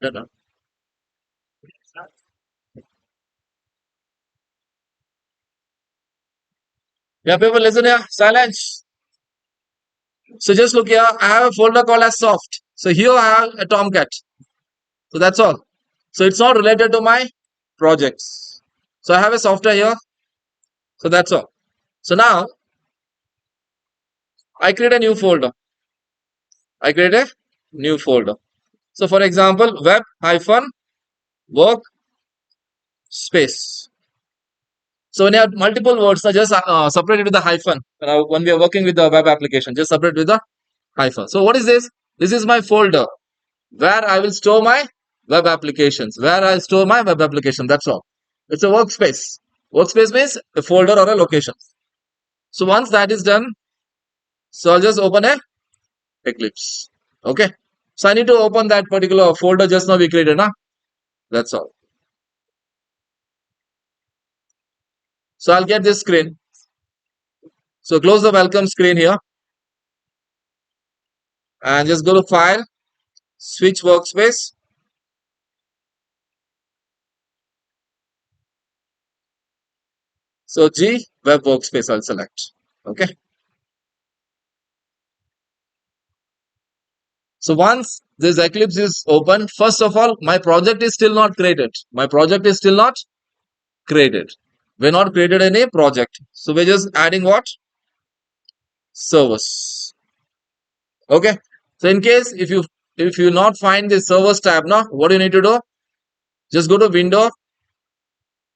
No, no. Yeah, people listen here. Silence. So just look here. I have a folder called as soft. So here I have a Tomcat. So that's all. So it's not related to my projects. So I have a software here. So that's all. So now I create a new folder. I create a new folder. So for example, web hyphen work space. So when you have multiple words, just separate it with the hyphen. When we are working with the web application, just separate with the hyphen. So what is this? This is my folder where I will store my web applications. Where I store my web application. That's all. It's a workspace. Workspace means a folder or a location. So once that is done, so I'll just open a Eclipse. Okay. So I need to open that particular folder just now we created. Huh? That's all. So I'll get this screen. So close the welcome screen here and just go to file, switch workspace. So G web workspace I'll select. Okay. So once this Eclipse is open, first of all, my project is still not created. My project is still not created. We're not created any project. So we're just adding what? Servers. Okay. So in case if you not find the servers tab now, what do you need to do? Just go to window,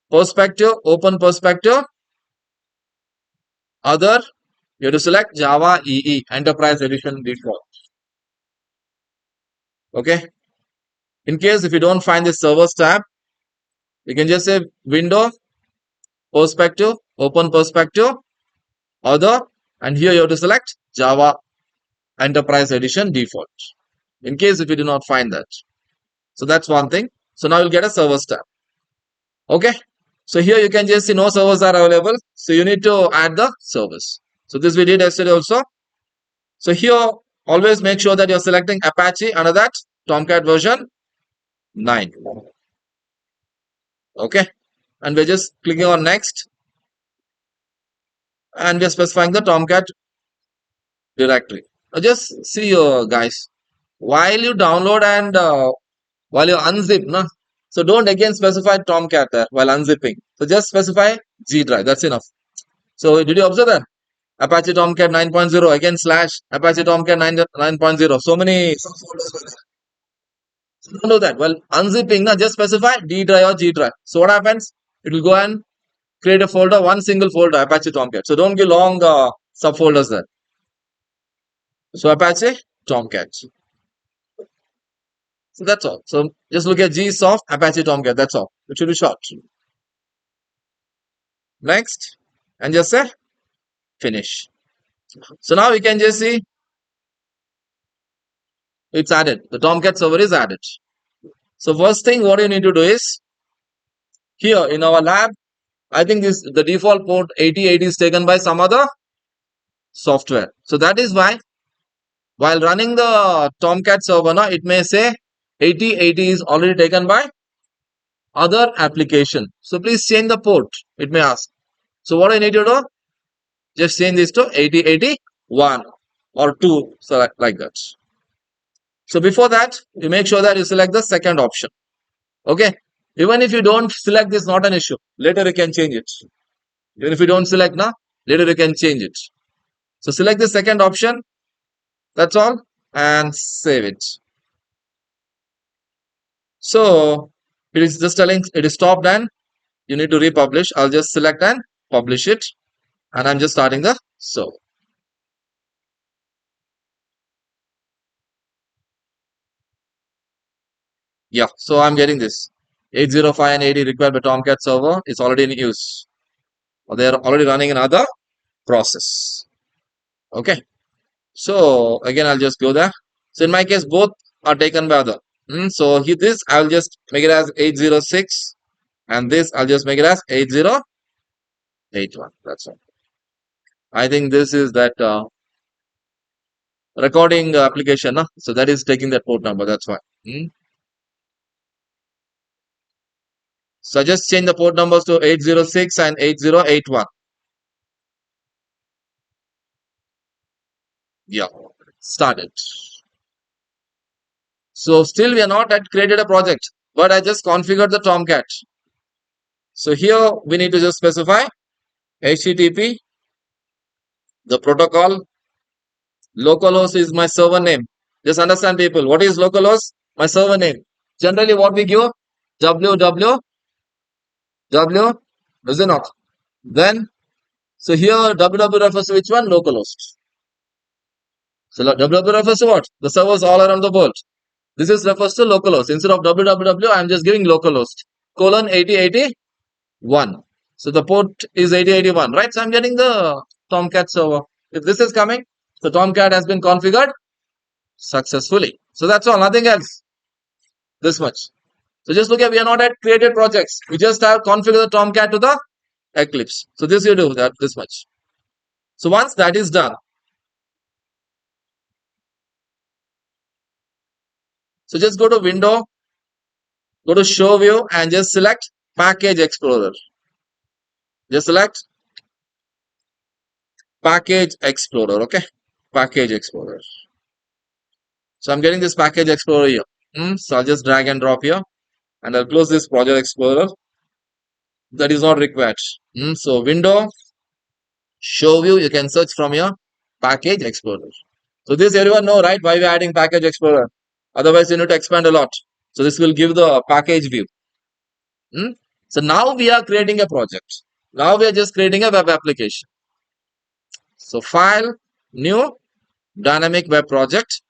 perspective, open perspective, other, you have to select Java EE, Enterprise Edition default. Okay. In case if you don't find the servers tab, you can just say window, perspective, open perspective, other, and here you have to select Java Enterprise Edition default. In case if you do not find that. So that's one thing. So now you'll get a servers tab. Okay. So here you can just see no servers are available. So you need to add the servers. So this we did yesterday also. So here always make sure that you're selecting Apache under that Tomcat version 9. Okay. And we're just clicking on next. And we're specifying the Tomcat directory. Now just see guys. While you download and while you unzip, no? So don't again specify Tomcat there while unzipping. So just specify G drive. That's enough. So did you observe that? Apache Tomcat 9.0 again slash Apache Tomcat 9.0. So many. Don't do that. Well, unzipping, na, just specify D drive or G drive. So what happens? It will go and create a folder, one single folder, Apache Tomcat. So don't give long subfolders there. So Apache Tomcat. So that's all. So just look at G soft Apache Tomcat. That's all. It should be short. Next, and just say finish. So now we can just see it's added. The Tomcat server is added. So first thing what you need to do is here in our lab, I think this the default port 8080 is taken by some other software. So that is why while running the Tomcat server now, it may say 8080 is already taken by other application. So please change the port. It may ask. So what I need to do? Just change this to 8081 or 2. So like that. So before that, you make sure that you select the second option. Okay. Even if you don't select this, not an issue. Later you can change it. Even if you don't select now, later you can change it. So select the second option. That's all. And save it. So it is just telling it is stopped and you need to republish. I'll just select and publish it. And I'm just starting the server. Yeah. So I'm getting this. 805 and 80 required by Tomcat server is already in use. Or they are already running another process. Okay. So again, I'll just go there. So in my case, both are taken by other. So this I'll just make it as 806 and this I'll just make it as 8081. That's all. I think this is that recording application. So that is taking that port number. That's why. So I just change the port numbers to 806 and 8081. Yeah, started. So still we are not at created a project, but I just configured the Tomcat. So here we need to just specify HTTP, the protocol, localhost is my server name. Just understand people, what is localhost? My server name. Generally what we give? www, is it not? Then, so here www refers to which one? Localhost. So www refers to what? The servers all around the world. This is refers to localhost. Instead of www, I am just giving localhost colon 8081. So the port is 8081, right? So I'm getting the Tomcat server. If this is coming, the Tomcat has been configured successfully. So that's all, nothing else. This much. So just look at, we are not at created projects. We just have configured the Tomcat to the Eclipse. So this you do that this much. So once that is done, so just go to Window, go to Show View, and just select Package Explorer. Just select Package Explorer. Okay, Package Explorer. So I'm getting this Package Explorer here. So I'll just drag and drop here, and I'll close this Project Explorer. That is not required. So Window, Show View, you can search from here Package Explorer. So this everyone know, right? Why we're adding Package Explorer. Otherwise, you need to expand a lot. So this will give the package view. So now we are creating a project. Now we are just creating a web application. So file, new, dynamic web project.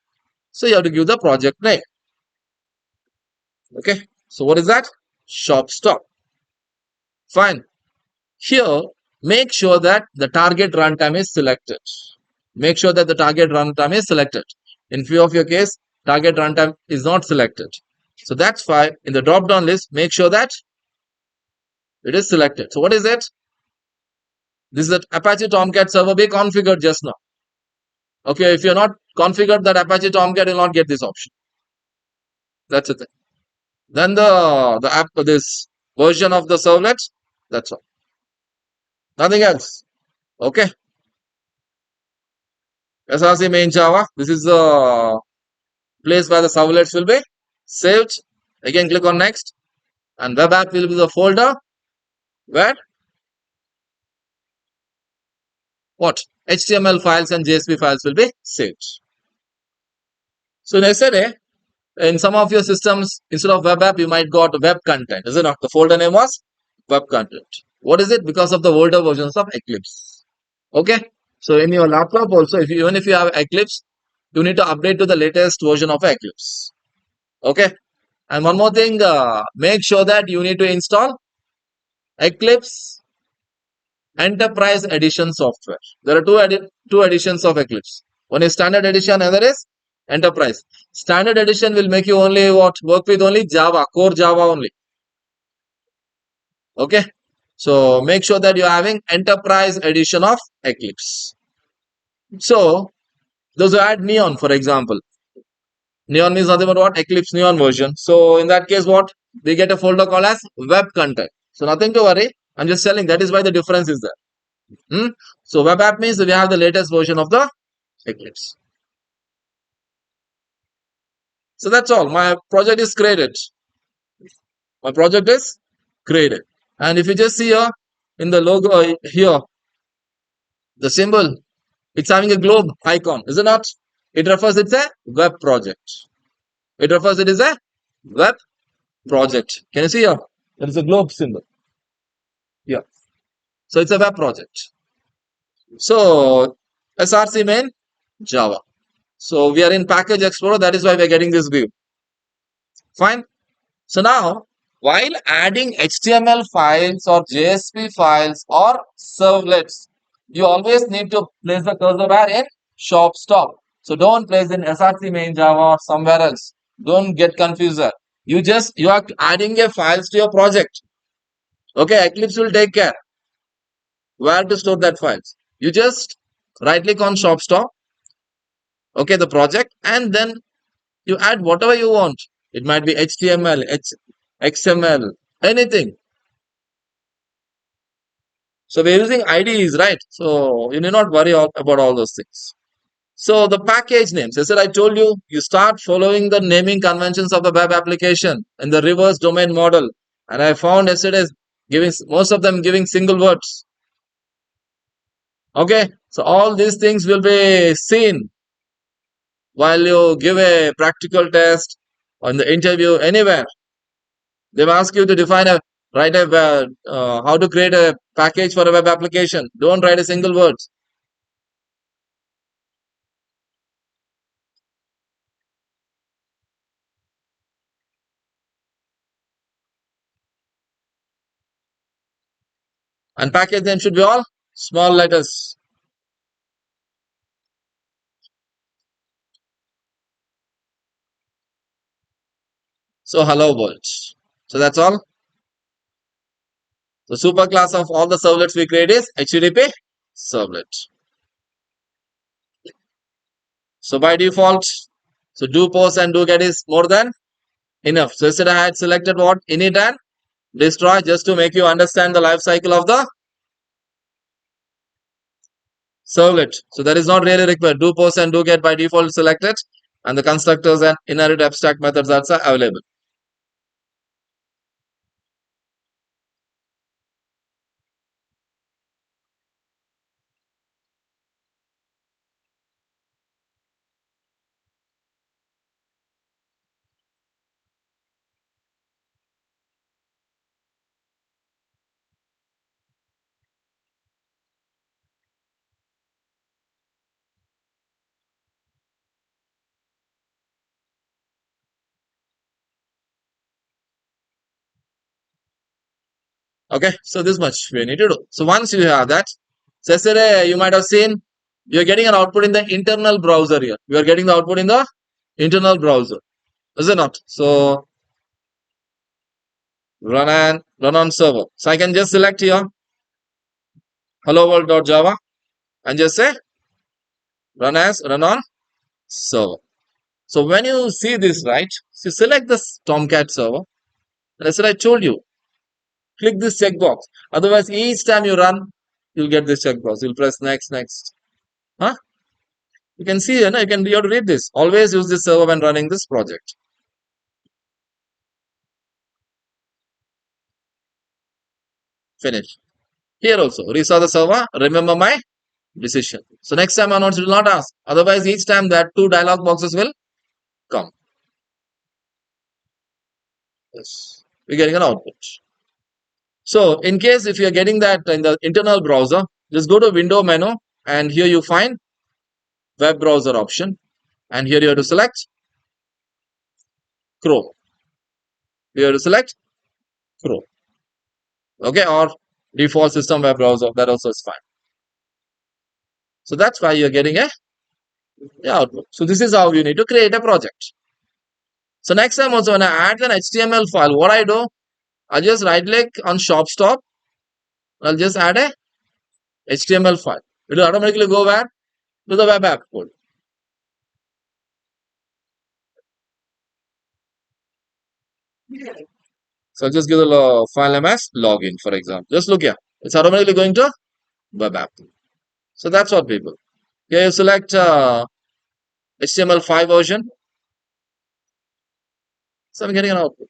So you have to give the project name. Okay. So what is that? Shop stop. Fine. Here, make sure that the target runtime is selected. Make sure that the target runtime is selected. In few of your case, target runtime is not selected. So that's why in the drop down list, make sure that it is selected. So what is it? This is the Apache Tomcat server we configured just now. Okay, if you're not configured that Apache Tomcat, you'll not get this option. That's it. Then the app, this version of the servlet, that's all. Nothing else. Okay. SRC main Java. This is the place where the servlets will be saved. Again, click on next. And web app will be the folder where what? HTML files and JSP files will be saved. So yesterday, in some of your systems, instead of web app, you might got web content. Is it not? The folder name was web content. What is it? Because of the older versions of Eclipse. Okay. So in your laptop also, even if you have Eclipse, you need to update to the latest version of Eclipse. Okay. And one more thing, make sure that you need to install Eclipse Enterprise Edition software. There are two editions of Eclipse. One is Standard Edition, another is Enterprise. Standard Edition will make you only work with only Java, core Java only. Okay. So make sure that you're having Enterprise Edition of Eclipse. So those who add Neon, for example. Neon means nothing but what? Eclipse Neon version. So in that case, what? We get a folder called as web content. So nothing to worry. I'm just telling that is why the difference is there. So web app means we have the latest version of the Eclipse. So that's all. My project is created. My project is created. And if you just see here in the logo here, the symbol, it's having a globe icon, is it not? It refers it's a web project. It refers it is a web project. Can you see here? There is a globe symbol. Yeah. So it's a web project. So SRC main Java. So we are in Package Explorer. That is why we are getting this view. Fine. So now, while adding HTML files or JSP files or servlets, you always need to place the cursor where in shop stop. So don't place in SRC main Java or somewhere else. Don't get confused there. You are adding a files to your project. Okay, Eclipse will take care where to store that files. You just right click on shop stop. Okay, the project, and then you add whatever you want. It might be HTML, XML, anything. So we're using IDEs, right? So you need not worry about all those things. So the package names, as I told you, you start following the naming conventions of the web application in the reverse domain model. And I found yesterday giving most of them giving single words. Okay, so all these things will be seen while you give a practical test or in the interview anywhere. They will ask you to define a write a how to create a package for a web application. Don't write a single word. And package name should be all small letters. So hello world. So that's all. The superclass of all the servlets we create is HTTP servlet. So by default, so do post and do get is more than enough. So instead I had selected what init and destroy just to make you understand the life cycle of the servlet. So that is not really required. Do post and do get by default selected, and the constructors and inherit abstract methods are available. Okay, so this much we need to do. So once you have that, so yesterday you might have seen you're getting an output in the internal browser here. You are getting the output in the internal browser, is it not? So run on server. So I can just select here hello world.java and just say run on server. So when you see this, right, so select this Tomcat server. And as I told you, click this checkbox. Otherwise, each time you run, you'll get this checkbox. You'll press next, next. Huh? You can see, you have to read this. Always use this server when running this project. Finish. Here also, restart the server. Remember my decision. So next time onwards, will not ask. Otherwise, each time that two dialog boxes will come. Yes. We're getting an output. So in case if you're getting that in the internal browser, just go to window menu and here you find web browser option. And here you have to select Chrome. You have to select Chrome. Okay, or default system web browser. That also is fine. So that's why you're getting a output. So this is how you need to create a project. So next time also when I add an HTML file, what I do, I'll just right click on shop stop. I'll just add a HTML file. It will automatically go where? To the web app code. So I'll just give the file name as login, for example. Just look here. It's automatically going to web app. So that's what people. Here you select HTML5 version. So I'm getting an output.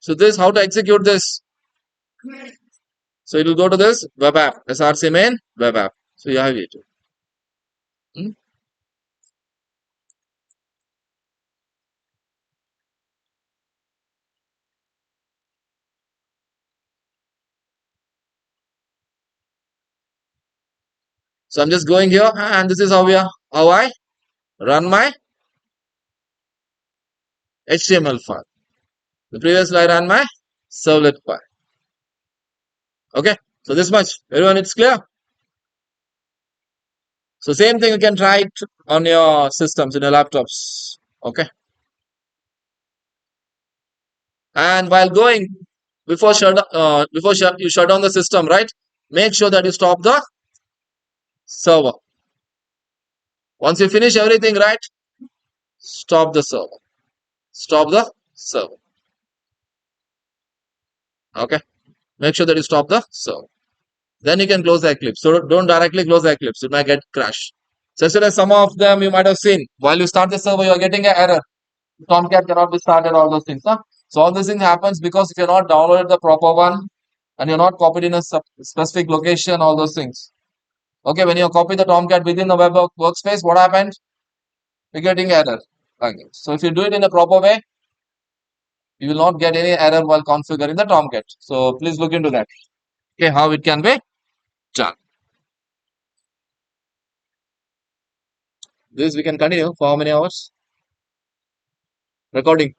So this how to execute this. So it will go to this web app, SRC main web app. So you have it. Hmm? So I'm just going here and this is how I run my HTML file. The previous I ran my servlet file. Okay. So this much. Everyone it's clear. So same thing you can try it on your systems, in your laptops. Okay. And while going, you shut down the system, right? Make sure that you stop the server. Once you finish everything, right? Stop the server. Stop the server. Okay. Make sure that you stop the server. Then you can close the Eclipse. So don't directly close the Eclipse. It might get crash. So yesterday, some of them you might have seen. While you start the server, you are getting an error. Tomcat cannot be started, all those things. Huh? So all these things happens because if you're not downloaded the proper one and you're not copied in a specific location, all those things. Okay, when you copy the Tomcat within the web workspace, what happened? You're getting error. Okay. So if you do it in a proper way, you will not get any error while configuring the Tomcat. So please look into that. Okay, how it can be done. This we can continue for how many hours? Recording.